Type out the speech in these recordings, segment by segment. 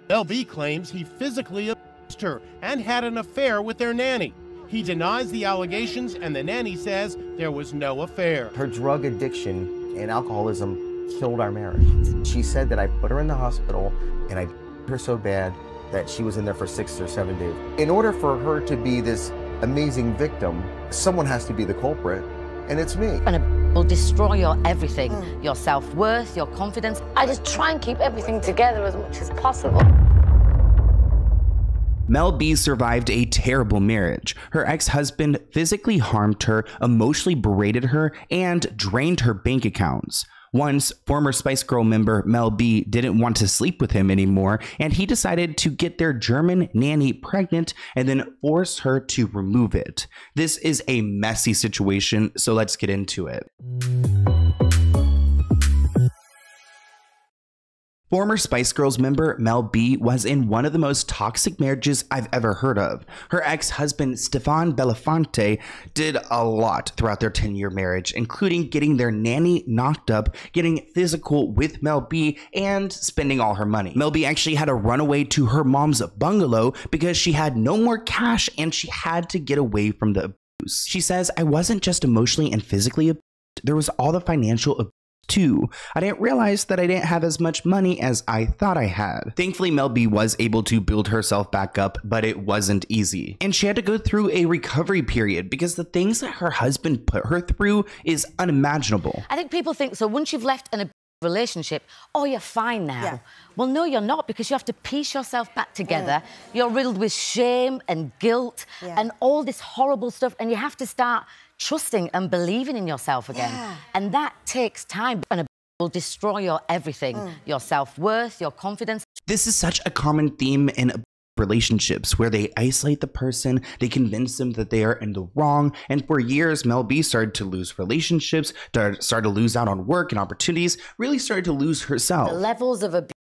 Mel B claims he physically abused her and had an affair with their nanny. He denies the allegations, and the nanny says there was no affair. Her drug addiction and alcoholism killed our marriage. She said that I put her in the hospital and I beat her so bad that she was in there for 6 or 7 days. In order for her to be this amazing victim, someone has to be the culprit, and it's me. And it will destroy your everything, your self-worth, your confidence. I just try and keep everything together as much as possible. Mel B survived a terrible marriage. Her ex-husband physically harmed her, emotionally berated her, and drained her bank accounts. Once, former Spice Girl member Mel B didn't want to sleep with him anymore, and he decided to get their German nanny pregnant and then force her to remove it. This is a messy situation, so let's get into it. Former Spice Girls member Mel B was in one of the most toxic marriages I've ever heard of. Her ex-husband Stefan Belafonte did a lot throughout their 10-year marriage, including getting their nanny knocked up, getting physical with Mel B, and spending all her money. Mel B actually had to run away to her mom's bungalow because she had no more cash and she had to get away from the abuse. She says, "I wasn't just emotionally and physically abused, there was all the financial abuse too. I didn't realize that I didn't have as much money as I thought I had." Thankfully, Mel B was able to build herself back up, but it wasn't easy. And she had to go through a recovery period because the things that her husband put her through is unimaginable. I think people think, so once you've left an relationship, oh, you're fine now. Yeah. Well, no, you're not, because you have to piece yourself back together. You're riddled with shame and guilt and all this horrible stuff, and you have to start trusting and believing in yourself again. And that takes time, and it will destroy your everything, your self-worth, your confidence. This is such a common theme in relationships where they isolate the person, they convince them that they are in the wrong, and for years Mel B started to lose relationships, started to lose out on work and opportunities, really started to lose herself. The levels of abuse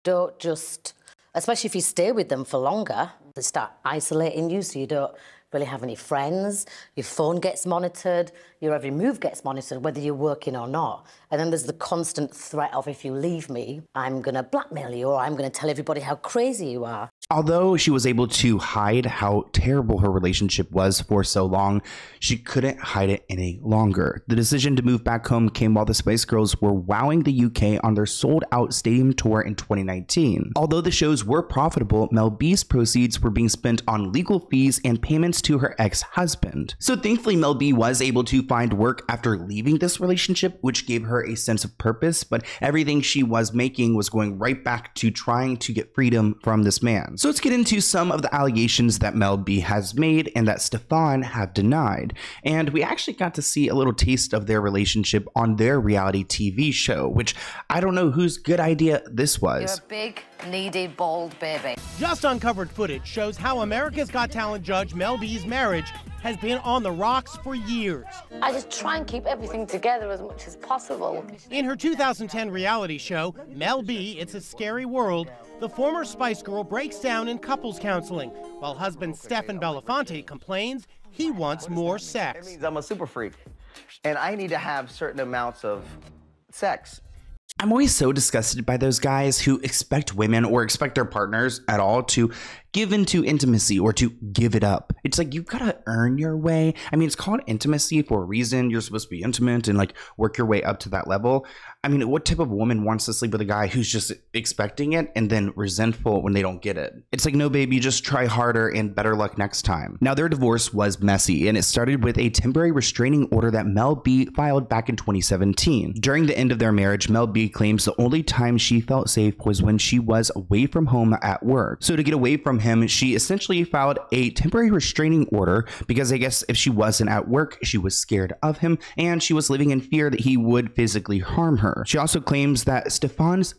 don't just, especially if you stay with them for longer, they start isolating you, so you don't really have any friends, your phone gets monitored, your every move gets monitored, whether you're working or not. And then there's the constant threat of, if you leave me, I'm gonna blackmail you, or I'm gonna tell everybody how crazy you are. Although she was able to hide how terrible her relationship was for so long, she couldn't hide it any longer. The decision to move back home came while the Spice Girls were wowing the UK on their sold-out stadium tour in 2019. Although the shows were profitable, Mel B's proceeds were being spent on legal fees and payments to her ex-husband. So thankfully, Mel B was able to find work after leaving this relationship, which gave her a sense of purpose, but everything she was making was going right back to trying to get freedom from this man. So let's get into some of the allegations that Mel B has made and that Stefan have denied. And we actually got to see a little taste of their relationship on their reality TV show, which I don't know whose good idea this was. You're a big, needy, bald baby. Just uncovered footage shows how America's Got Talent judge Mel B's marriage has been on the rocks for years. I just try and keep everything together as much as possible. In her 2010 reality show, Mel B, It's a Scary World, the former Spice Girl breaks down in couples counseling, while husband Stefan Belafonte complains he wants more sex. It means I'm a super freak, and I need to have certain amounts of sex. I'm always so disgusted by those guys who expect women or expect their partners at all to give into intimacy or to give it up. It's like, you've got to earn your way. I mean, it's called intimacy for a reason. You're supposed to be intimate and like work your way up to that level. I mean, what type of woman wants to sleep with a guy who's just expecting it and then resentful when they don't get it? It's like, no, baby, just try harder and better luck next time. Now, their divorce was messy, and it started with a temporary restraining order that Mel B filed back in 2017. During the end of their marriage, Mel B claims the only time she felt safe was when she was away from home at work. So to get away from him, she essentially filed a temporary restraining order because I guess if she wasn't at work, she was scared of him and she was living in fear that he would physically harm her. She also claims that Stefan's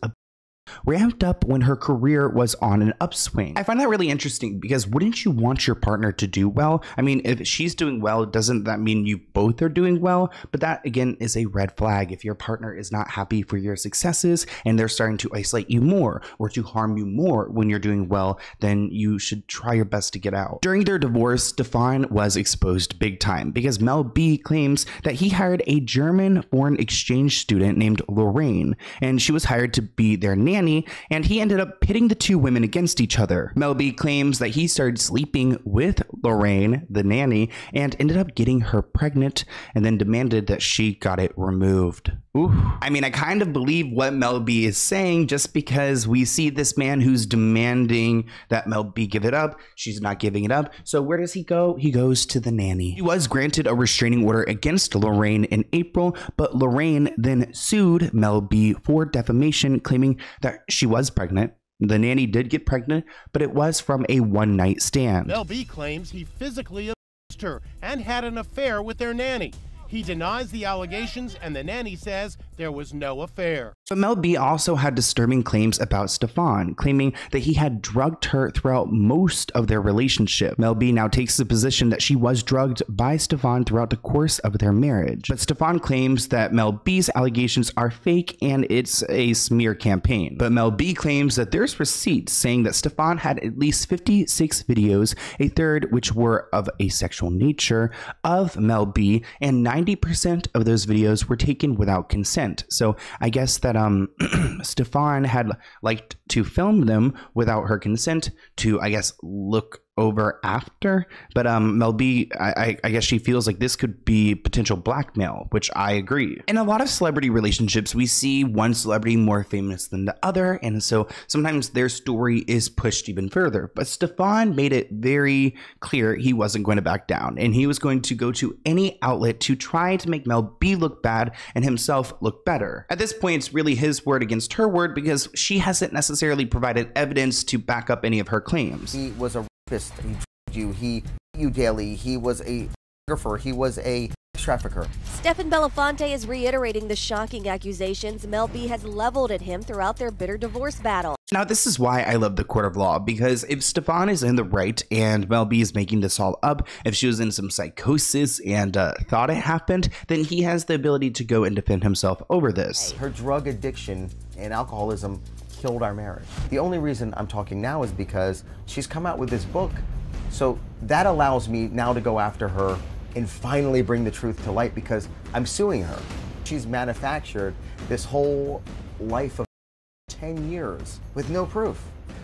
ramped up when her career was on an upswing. I find that really interesting because wouldn't you want your partner to do well? I mean, if she's doing well, doesn't that mean you both are doing well? But that again is a red flag. If your partner is not happy for your successes and they're starting to isolate you more or to harm you more when you're doing well, then you should try your best to get out. During their divorce, Stefan was exposed big time because Mel B claims that he hired a German foreign exchange student named Lorraine, and she was hired to be their nanny nanny, and he ended up pitting the two women against each other. Mel B claims that he started sleeping with Lorraine, the nanny, and ended up getting her pregnant and then demanded that she got it removed. Ooh. I mean, I kind of believe what Mel B is saying just because we see this man who's demanding that Mel B give it up. She's not giving it up. So where does he go? He goes to the nanny. He was granted a restraining order against Lorraine in April, but Lorraine then sued Mel B for defamation, claiming that she was pregnant. The nanny did get pregnant, but it was from a one-night stand. Mel B claims he physically abused her and had an affair with their nanny. He denies the allegations, and the nanny says there was no affair. But Mel B also had disturbing claims about Stefan, claiming that he had drugged her throughout most of their relationship. Mel B now takes the position that she was drugged by Stefan throughout the course of their marriage. But Stefan claims that Mel B's allegations are fake and it's a smear campaign. But Mel B claims that there's receipts saying that Stefan had at least 56 videos, a third which were of a sexual nature, of Mel B, and 90% of those videos were taken without consent. So I guess that Stefan had liked to film them without her consent to, I guess, look over after. But Mel B, I guess she feels like this could be potential blackmail, which I agree. In a lot of celebrity relationships, we see one celebrity more famous than the other, and so sometimes their story is pushed even further. But Stefan made it very clear he wasn't going to back down, and he was going to go to any outlet to try to make Mel B look bad and himself look better. At this point, it's really his word against her word because she hasn't necessarily provided evidence to back up any of her claims. He was a rapist, he drugged you, he you daily, he was a photographer, he was a trafficker. Stephen Belafonte is reiterating the shocking accusations Mel B has leveled at him throughout their bitter divorce battle. Now, this is why I love the court of law, because if Stefan is in the right and Mel B is making this all up, if she was in some psychosis and thought it happened, then he has the ability to go and defend himself over this. Her drug addiction and alcoholism killed our marriage. The only reason I'm talking now is because she's come out with this book. So that allows me now to go after her and finally bring the truth to light because I'm suing her. She's manufactured this whole life of 10 years with no proof.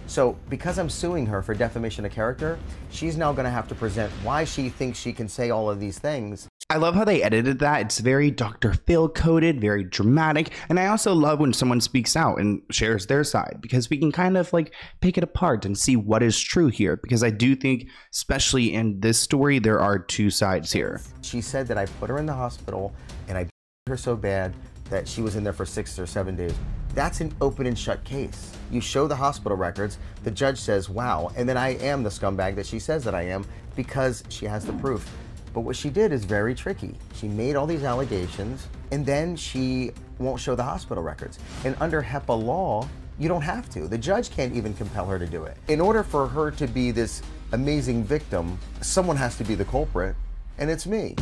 So because I'm suing her for defamation of character, she's now gonna have to present why she thinks she can say all of these things. I love how they edited that. It's very Dr. Phil coded, very dramatic. And I also love when someone speaks out and shares their side because we can kind of like pick it apart and see what is true here. Because I do think, especially in this story, there are two sides here. She said that I put her in the hospital and I beat her so bad that she was in there for 6 or 7 days. That's an open and shut case. You show the hospital records, the judge says, wow, and then I am the scumbag that she says that I am because she has the proof. But what she did is very tricky. She made all these allegations and then she won't show the hospital records. And under HEPA law, you don't have to. The judge can't even compel her to do it. In order for her to be this amazing victim, someone has to be the culprit, and it's me.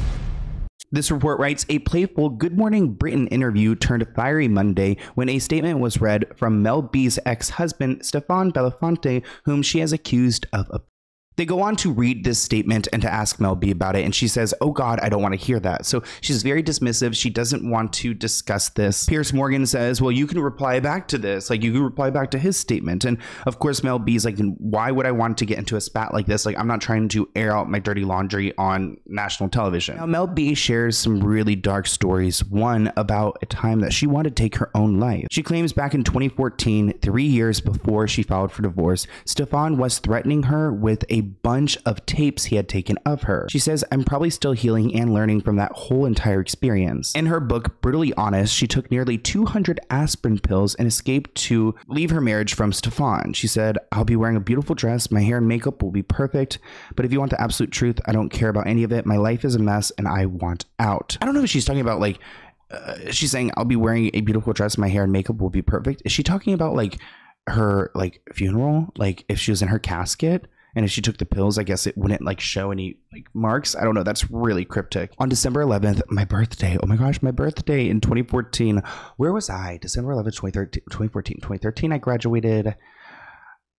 This report writes, a playful Good Morning Britain interview turned fiery Monday when a statement was read from Mel B's ex-husband, Stefan Belafonte, whom she has accused of abuse. They go on to read this statement and to ask Mel B about it, and she says, oh God, I don't want to hear that. So she's very dismissive. She doesn't want to discuss this. Piers Morgan says, well, you can reply back to this. Like, you can reply back to his statement. And of course, Mel B's like, why would I want to get into a spat like this? Like, I'm not trying to air out my dirty laundry on national television. Now, Mel B shares some really dark stories. One about a time that she wanted to take her own life. She claims back in 2014, 3 years before she filed for divorce, Stefan was threatening her with a bunch of tapes he had taken of her. She says, I'm probably still healing and learning from that whole entire experience. In her book, Brutally Honest, she took nearly 200 aspirin pills and escaped to leave her marriage from Stefan. She said, I'll be wearing a beautiful dress, my hair and makeup will be perfect, but if you want the absolute truth, I don't care about any of it. My life is a mess and I want out. I don't know if she's talking about like, she's saying, I'll be wearing a beautiful dress, my hair and makeup will be perfect. Is she talking about like her like funeral? Like if she was in her casket? And if she took the pills, I guess it wouldn't like show any like marks. I don't know. That's really cryptic. On December 11th, my birthday. Oh my gosh, my birthday in 2014. Where was I? December 11th, 2013. 2014. 2013, I graduated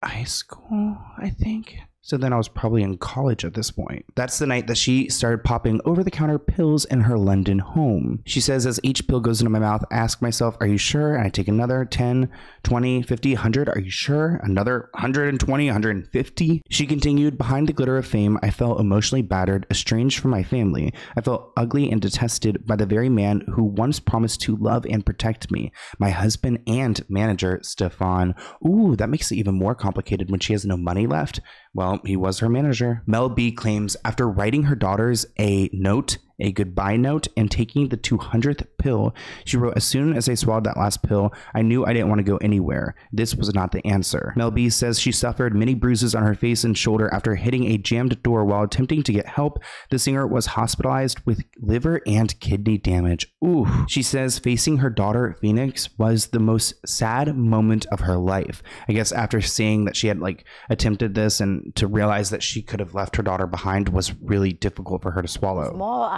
high school, I think. So then I was probably in college at this point. That's the night that she started popping over-the-counter pills in her London home. She says, as each pill goes into my mouth, I ask myself, are you sure? And I take another 10, 20, 50, 100. Are you sure? Another 120, 150. She continued, behind the glitter of fame, I felt emotionally battered, estranged from my family. I felt ugly and detested by the very man who once promised to love and protect me, my husband and manager, Stefan. Ooh, that makes it even more complicated when she has no money left. Well, he was her manager. Mel B claims after writing her daughters a note, a goodbye note, and taking the 200th pill, she wrote, as soon as I swallowed that last pill, I knew I didn't want to go anywhere. This was not the answer. Mel B says she suffered many bruises on her face and shoulder after hitting a jammed door while attempting to get help. The singer was hospitalized with liver and kidney damage. Ooh. She says facing her daughter, Phoenix, was the most sad moment of her life. I guess after seeing that she had attempted this and to realize that she could have left her daughter behind was really difficult for her to swallow.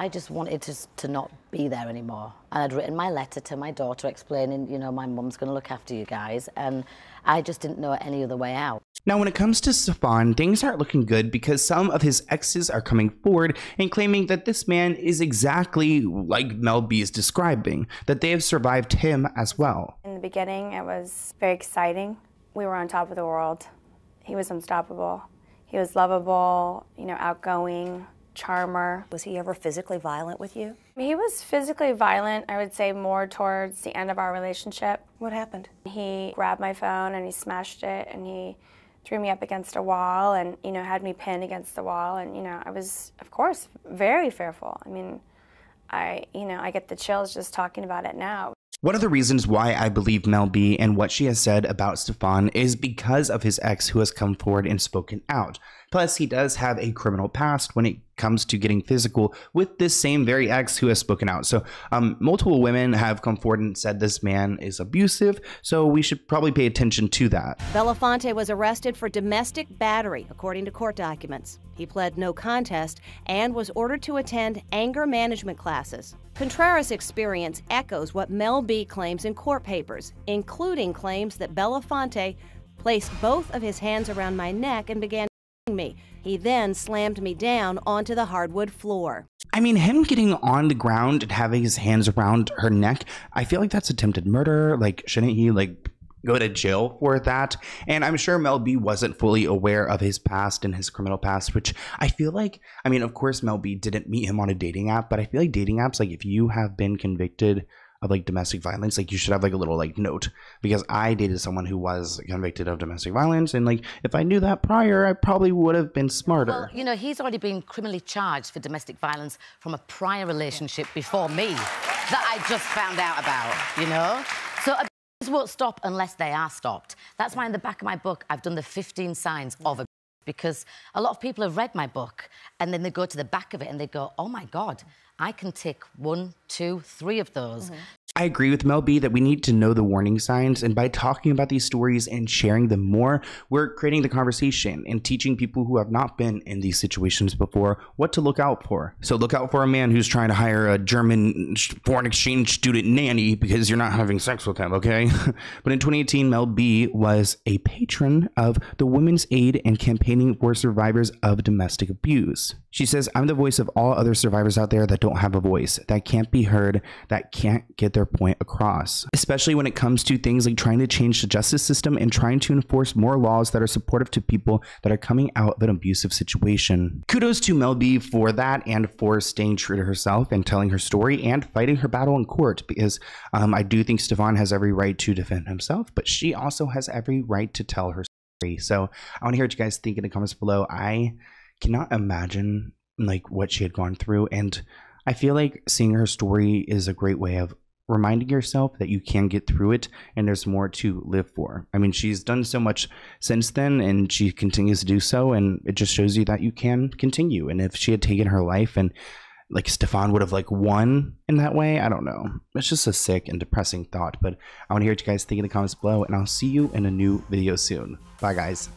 I just wanted to not be there anymore. And I'd written my letter to my daughter explaining, you know, my mum's going to look after you guys. And I just didn't know any other way out. Now, when it comes to Stefan, things aren't looking good because some of his exes are coming forward and claiming that this man is exactly like Mel B is describing, that they have survived him as well. In the beginning, it was very exciting. We were on top of the world. He was unstoppable. He was lovable, you know, outgoing, charmer. Was he ever physically violent with you? He was physically violent, I would say, more towards the end of our relationship. What happened? He grabbed my phone and he smashed it and he threw me up against a wall and, you know, had me pinned against the wall. And, you know, I was, of course, very fearful. I mean, I get the chills just talking about it now. One of the reasons why I believe Mel B and what she has said about Stefan is because of his ex who has come forward and spoken out. Plus, he does have a criminal past when it comes to getting physical with this same very ex who has spoken out. So multiple women have come forward and said this man is abusive, so we should probably pay attention to that. Belafonte was arrested for domestic battery, according to court documents. He pled no contest and was ordered to attend anger management classes. Contreras' experience echoes what Mel B claims in court papers, including claims that Belafonte placed both of his hands around my neck and began me. He then slammed me down onto the hardwood floor. I mean, him getting on the ground and having his hands around her neck, I feel like that's attempted murder. Shouldn't he go to jail for that? And I'm sure Mel B wasn't fully aware of his past and his criminal past, which I feel like, I mean, of course Mel B didn't meet him on a dating app, but I feel like dating apps, if you have been convicted of domestic violence, you should have a little note, because I dated someone who was convicted of domestic violence, and if I knew that prior, I probably would have been smarter. Well, you know, he's already been criminally charged for domestic violence from a prior relationship before me that I just found out about, you know? So abuse won't stop unless they are stopped. That's why in the back of my book, I've done the 15 signs of abuse, because a lot of people have read my book and then they go to the back of it and they go, oh my God, I can tick 1, 2, 3 of those. I agree with Mel B that we need to know the warning signs, and by talking about these stories and sharing them more, we're creating the conversation and teaching people who have not been in these situations before what to look out for. So look out for a man who's trying to hire a German foreign exchange student nanny because you're not having sex with him, okay? But in 2018, Mel B was a patron of the Women's Aid and campaigning for survivors of domestic abuse. She says, I'm the voice of all other survivors out there that don't have a voice, that can't be heard, that can't get their point across, especially when it comes to things like trying to change the justice system and trying to enforce more laws that are supportive to people that are coming out of an abusive situation. Kudos to Mel B for that and for staying true to herself and telling her story and fighting her battle in court, because I do think Stefan has every right to defend himself, but she also has every right to tell her story. So I want to hear what you guys think in the comments below. I cannot imagine what she had gone through, and I feel like seeing her story is a great way of reminding yourself that you can get through it and there's more to live for. I mean, she's done so much since then and she continues to do so, and it just shows you that you can continue. And if she had taken her life and Stefan would have won in that way, I don't know. It's just a sick and depressing thought. But I want to hear what you guys think in the comments below, and I'll see you in a new video soon. Bye guys.